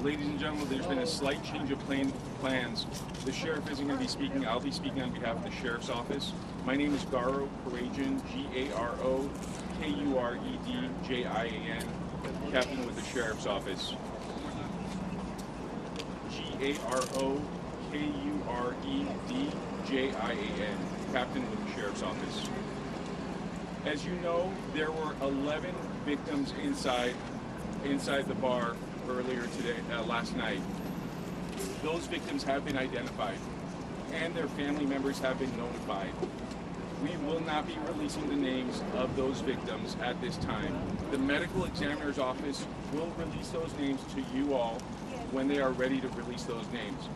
Ladies and gentlemen, there's been a slight change of plans. The sheriff isn't going to be speaking. I'll be speaking on behalf of the sheriff's office. My name is Garo Kuredjian, G-A-R-O-K-U-R-E-D-J-I-A-N, captain with the sheriff's office. G-A-R-O-K-U-R-E-D-J-I-A-N, captain with the sheriff's office. As you know, there were 11 victims inside the bar earlier today, last night. Those victims have been identified and their family members have been notified. We will not be releasing the names of those victims at this time. The medical examiner's office will release those names to you all when they are ready to release those names.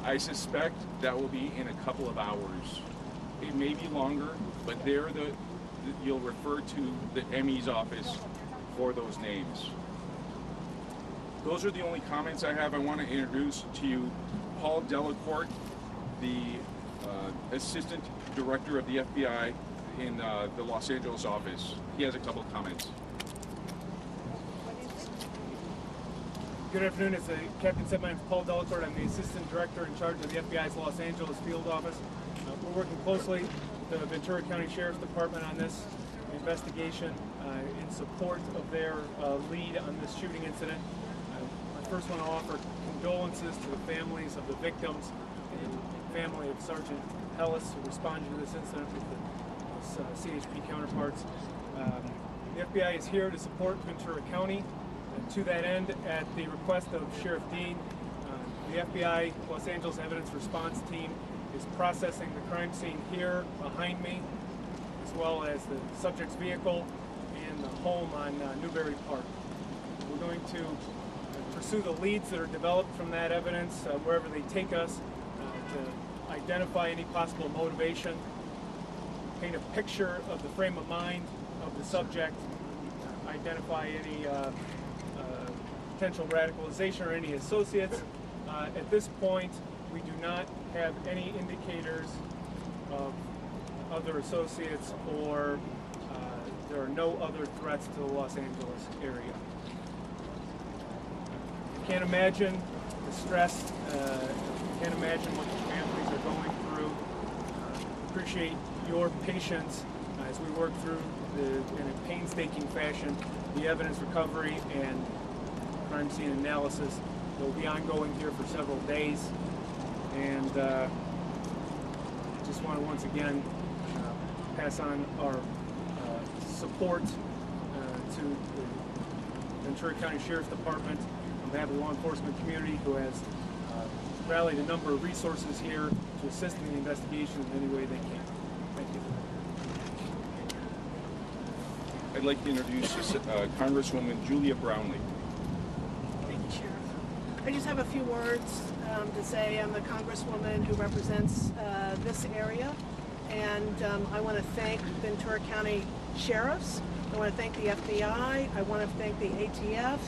I suspect that will be in a couple of hours. It may be longer, but you'll refer to the ME's office for those names. Those are the only comments I have. I want to introduce to you Paul Delacourt, the Assistant Director of the FBI in the Los Angeles office. He has a couple of comments. Good afternoon. As the captain said, my name is Paul Delacourt. I'm the Assistant Director in charge of the FBI's Los Angeles field office. We're working closely with the Ventura County Sheriff's Department on this investigation in support of their lead on this shooting incident. I first want to offer condolences to the families of the victims and family of Sergeant Ellis, who responded to this incident with his CHP counterparts. The FBI is here to support Ventura County. And to that end, at the request of Sheriff Dean, the FBI Los Angeles Evidence Response Team is processing the crime scene here behind me, as well as the subject's vehicle and the home on Newberry Park. We're going to pursue the leads that are developed from that evidence wherever they take us to identify any possible motivation, paint a picture of the frame of mind of the subject, identify any potential radicalization or any associates. At this point, we do not have any indicators of other associates, or there are no other threats to the Los Angeles area. You can't imagine the stress, you can't imagine what the families are going through. Appreciate your patience as we work through in a painstaking fashion the evidence recovery and crime scene analysis. They'll be ongoing here for several days, and I just want to once again pass on our support to the Ventura County Sheriff's Department on behalf of the law enforcement community, who has rallied a number of resources here to assist in the investigation in any way they can. Thank you. I'd like to introduce Congresswoman Julia Brownley. Thank you, Sheriff. I just have a few words to say. I'm the Congresswoman who represents this area, and I want to thank Ventura County Sheriffs. I want to thank the FBI. I want to thank the ATF.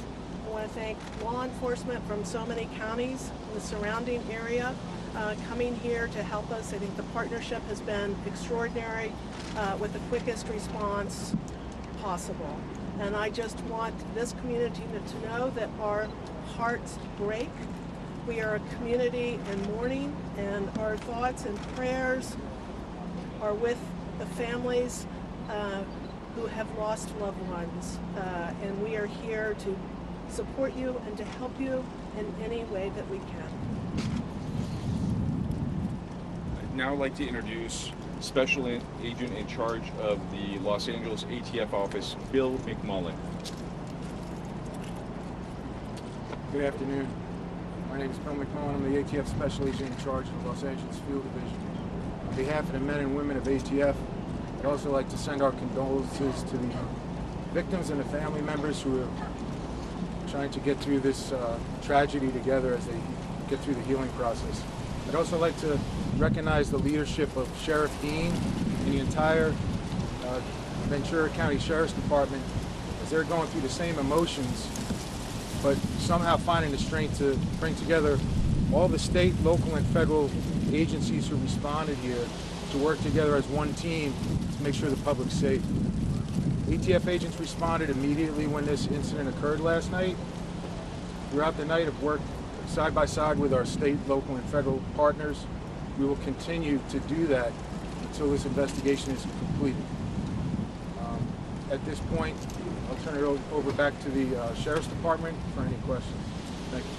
I want to thank law enforcement from so many counties in the surrounding area coming here to help us. I think the partnership has been extraordinary with the quickest response possible. And I just want this community to know that our hearts break. We are a community in mourning, and our thoughts and prayers are with the families who have lost loved ones. And we are here to support you and to help you in any way that we can. I'd now like to introduce Special Agent in charge of the Los Angeles ATF office, Bill McMullen. Good afternoon. My name is Bill McMullen. I'm the ATF Special Agent in charge of the Los Angeles Field Division. On behalf of the men and women of ATF, I'd also like to send our condolences to the victims and the family members who are trying to get through this tragedy together as they get through the healing process. I'd also like to recognize the leadership of Sheriff Dean and the entire Ventura County Sheriff's Department as they're going through the same emotions, but somehow finding the strength to bring together all the state, local, and federal agencies who responded here to work together as one team to make sure the public's safe. ATF agents responded immediately when this incident occurred last night. Throughout the night, have worked side by side with our state, local, and federal partners. We will continue to do that until this investigation is completed. At this point, I'll turn it over back to the Sheriff's Department for any questions. Thank you.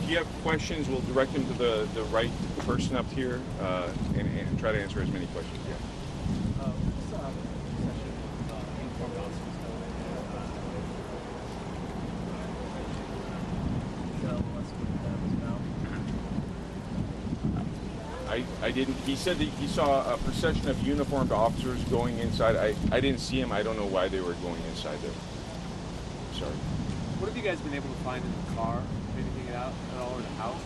If you have questions, we'll direct them to the right person up here and try to answer as many questions as you have. I didn't. He said that he saw a procession of uniformed officers going inside. I didn't see him. I don't know why they were going inside there. Sorry. What have you guys been able to find in the car? Anything out at all, or the house?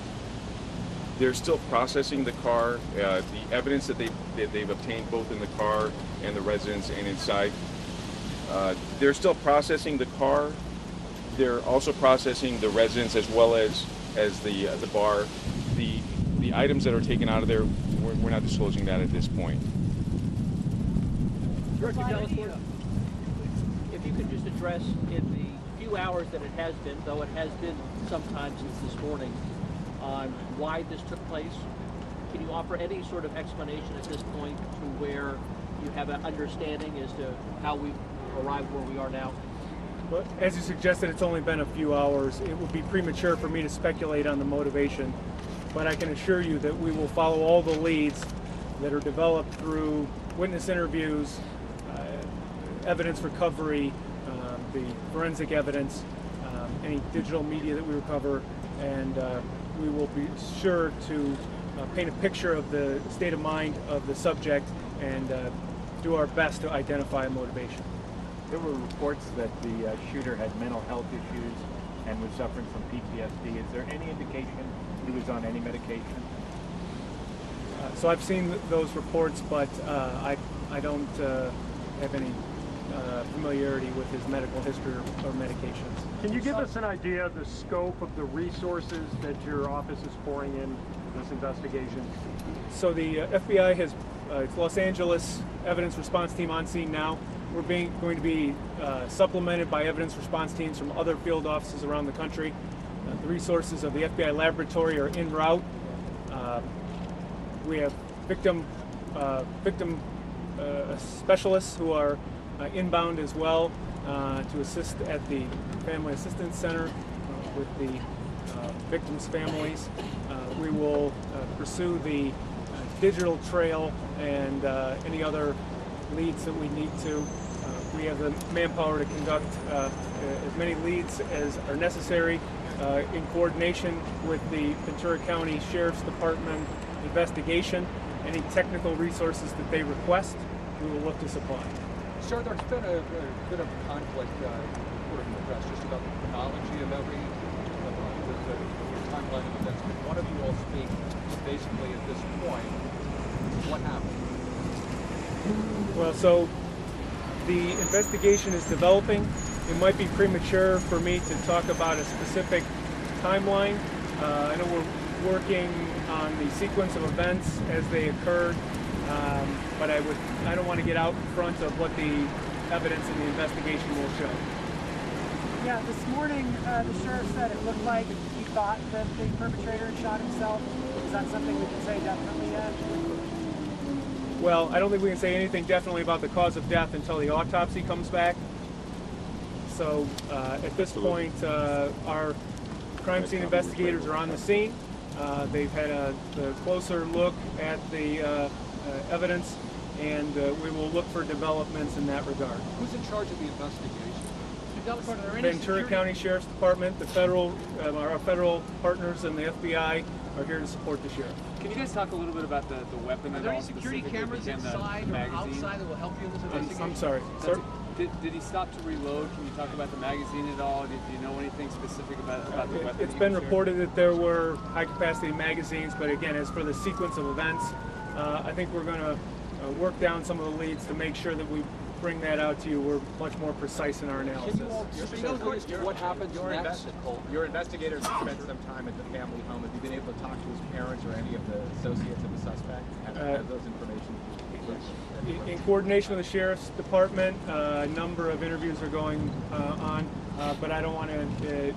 They're still processing the car. The evidence that they've obtained both in the car and the residence and inside. They're still processing the car. They're also processing the residence as well as the bar. The items that are taken out of there, we're not disclosing that at this point. Director Delacourt, if you could just address in the few hours that it has been, though it has been some time since this morning, on why this took place. Can you offer any sort of explanation at this point to where you have an understanding as to how we've arrived where we are now? But as you suggested, it's only been a few hours. It would be premature for me to speculate on the motivation, but I can assure you that we will follow all the leads that are developed through witness interviews, evidence recovery, the forensic evidence, any digital media that we recover, and we will be sure to paint a picture of the state of mind of the subject and do our best to identify a motivation. There were reports that the shooter had mental health issues and was suffering from PTSD. Is there any indication he was on any medication? So I've seen those reports, but I don't have any familiarity with his medical history or medications. Can you give us an idea of the scope of the resources that your office is pouring in this investigation? So the FBI has its Los Angeles evidence response team on scene now. We're going to be supplemented by evidence response teams from other field offices around the country. The resources of the FBI laboratory are en route. We have victim specialists who are inbound as well to assist at the Family Assistance Center with the victims' families. We will pursue the digital trail and any other leads that we need to. We have the manpower to conduct as many leads as are necessary in coordination with the Ventura County Sheriff's Department investigation. Any technical resources that they request, we will look to supply. Sir, there's been a bit of conflict according to the press just about the chronology of every the timeline of events. Can one of you all speak basically at this point what happened? Well, so the investigation is developing. It might be premature for me to talk about a specific timeline. I know we're working on the sequence of events as they occurred, but I don't want to get out in front of what the evidence in the investigation will show. Yeah, this morning the sheriff said it looked like he thought that the perpetrator had shot himself. Is that something we can say definitely yet? Well, I don't think we can say anything definitely about the cause of death until the autopsy comes back. So at this point, our crime scene investigators are on the scene. They've had a closer look at the evidence, and we will look for developments in that regard. Who's in charge of the investigation? Ventura County Sheriff's Department, the federal, our federal partners, and the FBI are here to support the sheriff. Can you guys talk a little bit about the weapon? Are there any security cameras inside or outside that will help you in this investigation? I'm sorry, sir? Did he stop to reload? Can you talk about the magazine at all? Do you know anything specific about the weapon? It's been reported that there were high-capacity magazines, but again, as for the sequence of events, I think we're going to work down some of the leads to make sure that we bring that out to you. We're much more precise in our analysis. What happened next? Your investigators have spent some time at the family home. Have you been able to talk to his parents or any of the associates of the suspect? Have those information? In coordination with the Sheriff's Department, a number of interviews are going on, but I don't want to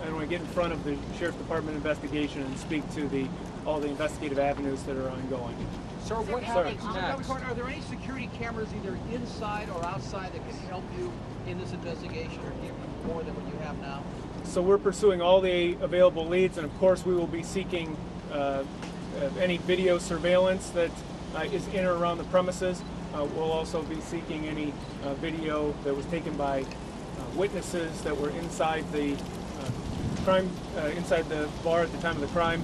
want to get in front of the Sheriff's Department investigation and speak to all the investigative avenues that are ongoing. Sir, what happens Are next? there any security cameras either inside or outside that can help you in this investigation or give you more than what you have now? So we're pursuing all the available leads, and of course we will be seeking any video surveillance that is in or around the premises. We'll also be seeking any video that was taken by witnesses that were inside the crime, inside the bar at the time of the crime.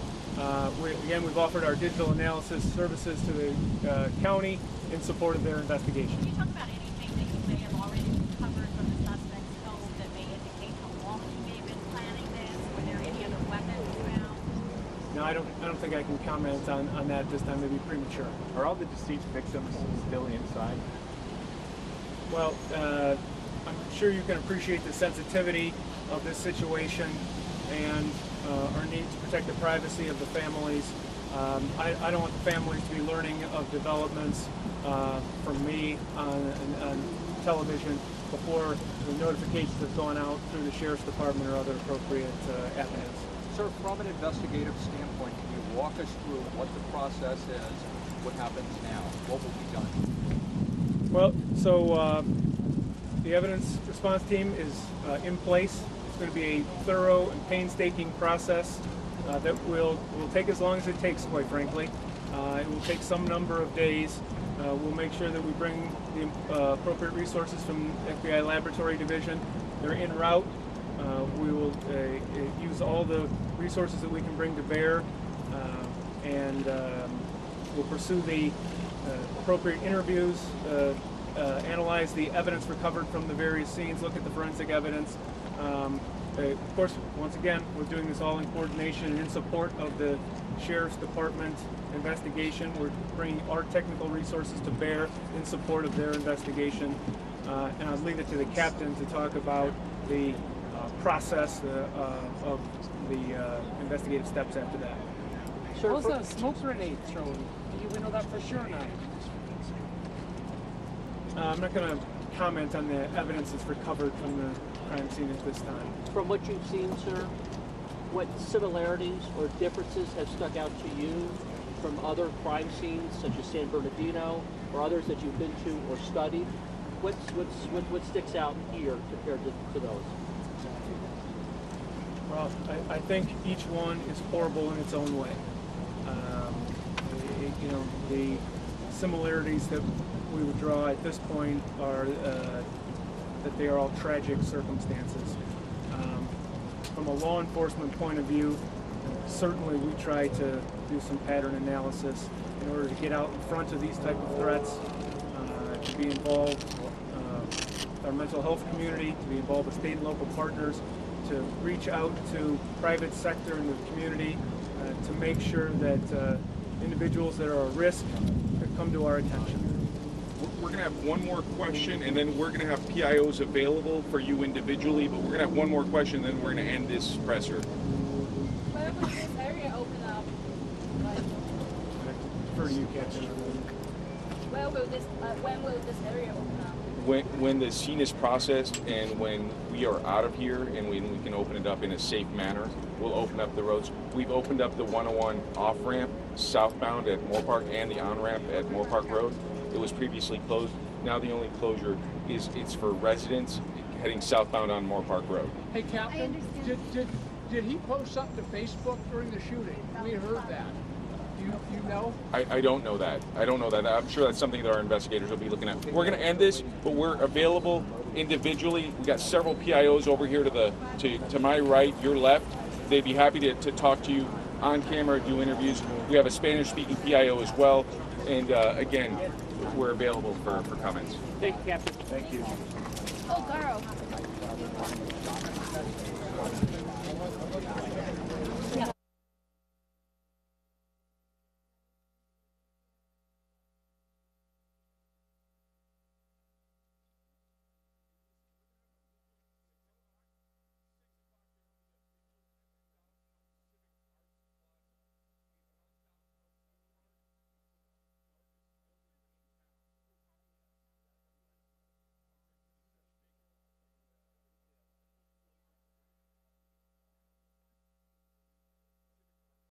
We've offered our digital analysis services to the county in support of their investigation. Can you talk about anything that you may have already recovered from the suspect's home that may indicate how long he may have been planning this? Were there any other weapons found? No, I don't think I can comment on that this time. It'd be premature. Are all the deceased victims still inside? Well, I'm sure you can appreciate the sensitivity of this situation and our need to protect the privacy of the families. I don't want the families to be learning of developments from me on television before the notifications have gone out through the Sheriff's Department or other appropriate avenues. Sir, from an investigative standpoint, can you walk us through what the process is, what happens now, what will be done? Well, so the evidence response team is in place. It's going to be a thorough and painstaking process that will take as long as it takes, quite frankly. It will take some number of days. We'll make sure that we bring the appropriate resources from FBI Laboratory Division. They're en route. We will use all the resources that we can bring to bear, and we'll pursue the appropriate interviews, analyze the evidence recovered from the various scenes, look at the forensic evidence. Of course, once again, we're doing this all in coordination and in support of the Sheriff's Department investigation. We're bringing our technical resources to bear in support of their investigation. And I'll leave it to the captain to talk about the process of the investigative steps after that. What was the smoke grenade thrown? Do we know that for sure now? I'm not going to comment on the evidence that's recovered from the crime scene at this time. From what you've seen, sir, what similarities or differences have stuck out to you from other crime scenes, such as San Bernardino, or others that you've been to or studied? What sticks out here compared to those? Well, I think each one is horrible in its own way. The similarities that we would draw at this point are that they are all tragic circumstances. From a law enforcement point of view, certainly we try to do some pattern analysis in order to get out in front of these type of threats, to be involved with our mental health community, to be involved with state and local partners, to reach out to private sector in the community to make sure that individuals that are at risk come to our attention. We're going to have one more question, and then we're going to have PIOs available for you individually, but we're going to have one more question, and then we're going to end this presser. When will this area open up? For you, Captain. When will this area open up? When the scene is processed and when we are out of here and when we can open it up in a safe manner, we'll open up the roads. We've opened up the 101 off-ramp southbound at Moore Park and the on-ramp at Moore Park Road. It was previously closed. Now the only closure is it's for residents heading southbound on Moore Park Road. Hey, Captain, did he post something to Facebook during the shooting? We heard that. Do you know? I don't know that. I don't know that. I'm sure that's something that our investigators will be looking at. We're going to end this, but we're available individually. We got several PIOs over here to my right, your left. They'd be happy to talk to you on camera, do interviews. We have a Spanish-speaking PIO as well, and again, we're available for comments. Thank you, Captain. Thank you. Oh, girl.